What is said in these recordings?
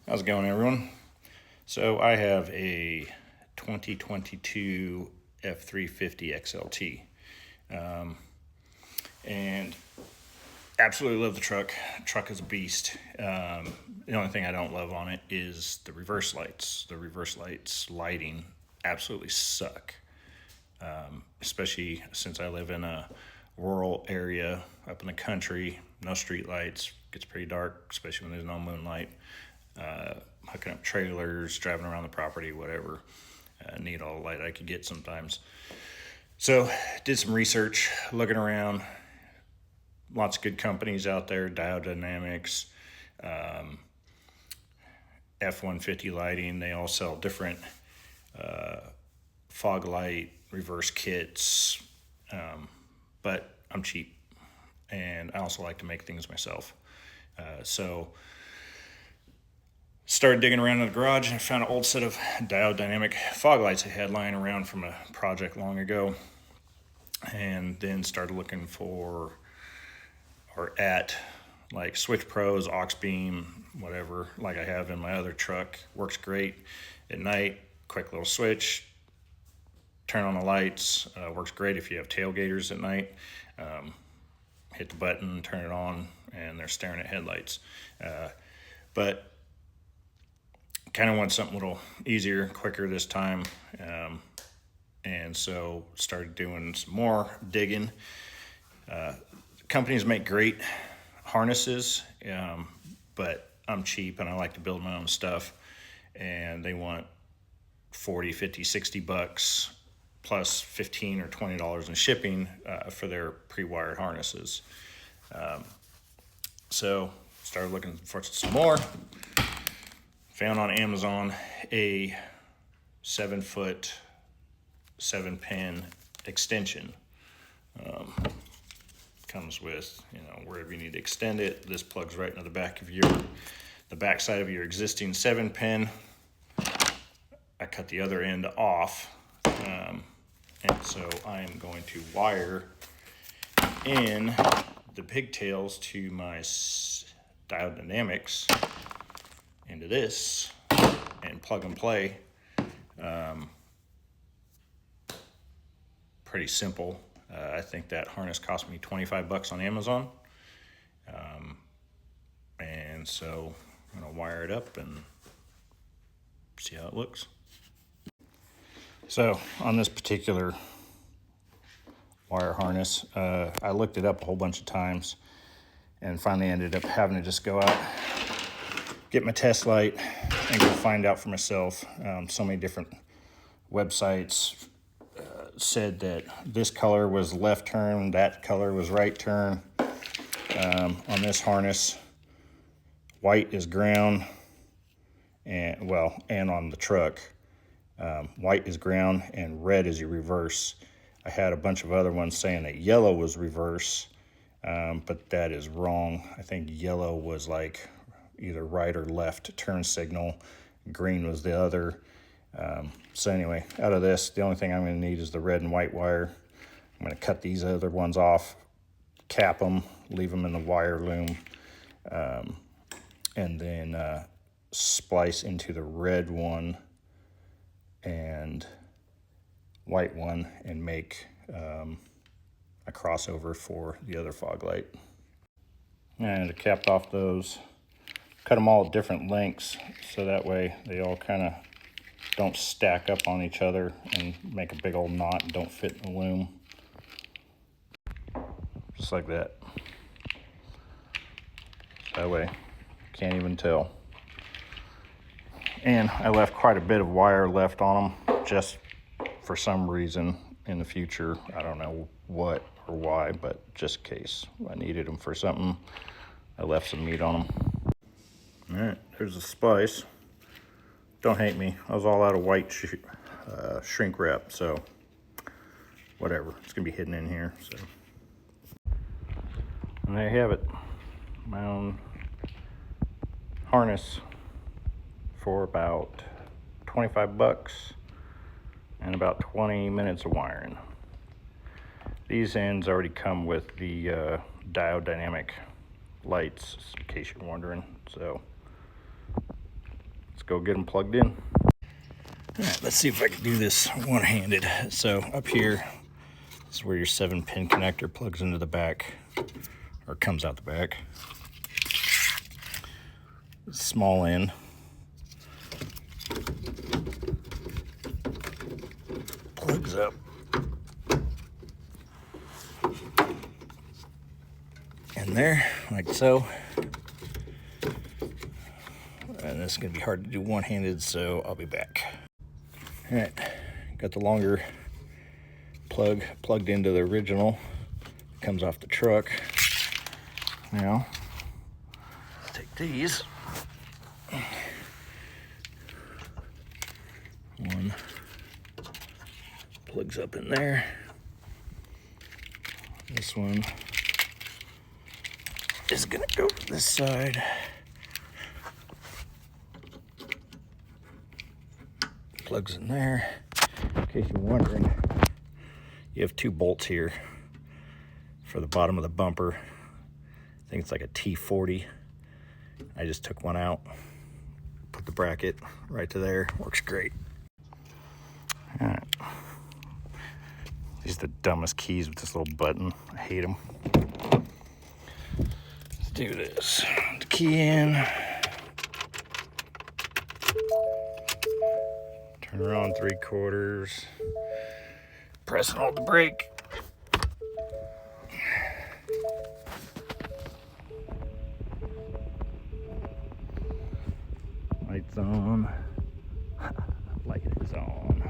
How's it going, everyone? So I have a 2022 F350 XLT, and absolutely love the truck. Truck is a beast. The only thing I don't love on it is the reverse lights. The reverse lights lighting absolutely suck, especially since I live in a rural area up in the country. No street lights. Gets pretty dark, especially when there's no moonlight. Hooking up trailers, driving around the property, whatever. Need all the light I could get sometimes. So, did some research, looking around. Lots of good companies out there. Diode Dynamics, F-150 lighting. They all sell different fog light reverse kits. But I'm cheap, and I also like to make things myself. So started digging around in the garage and I found an old set of Diode Dynamic fog lights I had lying around from a project long ago, and then started looking for or at like Switch Pros, aux beam, whatever, like I have in my other truck. Works great at night. Quick little switch, turn on the lights. Works great if you have tailgaters at night. Hit the button, turn it on, and they're staring at headlights. But kind of want something a little easier, quicker this time. And so started doing some more digging. Companies make great harnesses, but I'm cheap and I like to build my own stuff. And they want 40, 50, 60 bucks plus 15 or $20 in shipping for their pre-wired harnesses. So started looking for some more. Found on Amazon a 7-foot, 7-pin extension. Comes with, wherever you need to extend it. This plugs right into the back side of your existing 7-pin. I cut the other end off, and so I am going to wire in the pigtails to my Diode Dynamics into this and plug and play. Pretty simple. I think that harness cost me 25 bucks on Amazon. And so I'm going to wire it up and see how it looks. So on this particular wire harness, I looked it up a whole bunch of times and finally ended up having to just go out, get my test light, and go find out for myself. So many different websites said that this color was left turn, that color was right turn. On this harness, white is ground, and on the truck, white is ground and red is your reverse. I had a bunch of other ones saying that yellow was reverse, but that is wrong. I think yellow was like either right or left turn signal. Green was the other. So anyway, out of this, the only thing I'm going to need is the red and white wire. I'm going to cut these other ones off, cap them, leave them in the wire loom, and then splice into the red one and white one and make a crossover for the other fog light. And I capped off those, cut them all at different lengths so that way they all kind of don't stack up on each other and make a big old knot and don't fit in the loom. Just like that. That way, can't even tell. And I left quite a bit of wire left on them, just for some reason in the future. I don't know what or why, but just in case I needed them for something, I left some meat on them. All right, there's the splice. Don't hate me. I was all out of white shrink wrap, so whatever. It's gonna be hidden in here. So, and there you have it. My own harness for about 25 bucks and about 20 minutes of wiring. These ends already come with the Diode Dynamic lights, in case you're wondering. So let's go get them plugged in. All right, let's see if I can do this one-handed. So up here is where your 7-pin connector plugs into the back, or comes out the back. Small end. Plugs up. In there, like so. And this is gonna be hard to do one-handed, so I'll be back. All right, got the longer plug plugged into the original. Comes off the truck. Now, let's take these. One plugs up in there. This one is gonna go to this side. Plugs in there. In case you're wondering, you have 2 bolts here for the bottom of the bumper. I think it's like a T40. I just took one out, put the bracket right to there. Works great. All right. These are the dumbest keys with this little button. I hate them. Let's do this. The key in. Turn her on 3/4. Press and hold the brake. Lights on. Light is on.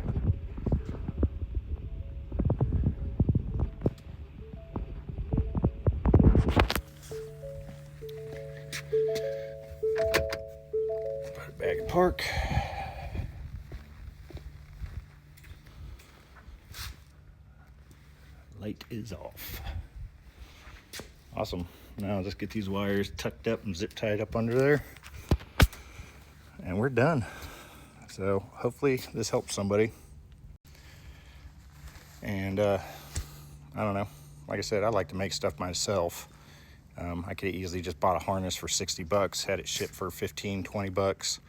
Put it back in park. Light is off. Awesome. Now I'll just get these wires tucked up and zip tied up under there. And we're done. So hopefully this helps somebody. And I don't know. Like I said, I like to make stuff myself. I could easily just bought a harness for 60 bucks, had it shipped for 15, 20 bucks.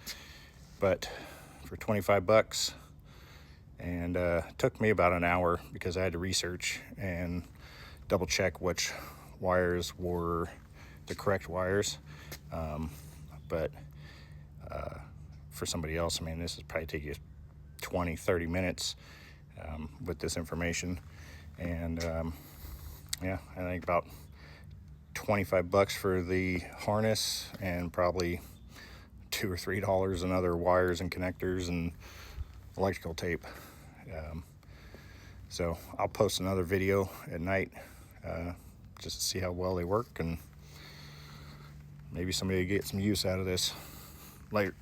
But for 25 bucks, and it took me about an hour because I had to research and double check which wires were the correct wires. But for somebody else, I mean, this would probably take you 20, 30 minutes with this information. And yeah, I think about 25 bucks for the harness and probably $2 or $3 in other wires and connectors and electrical tape. So I'll post another video at night just to see how well they work, and maybe somebody will get some use out of this. Later.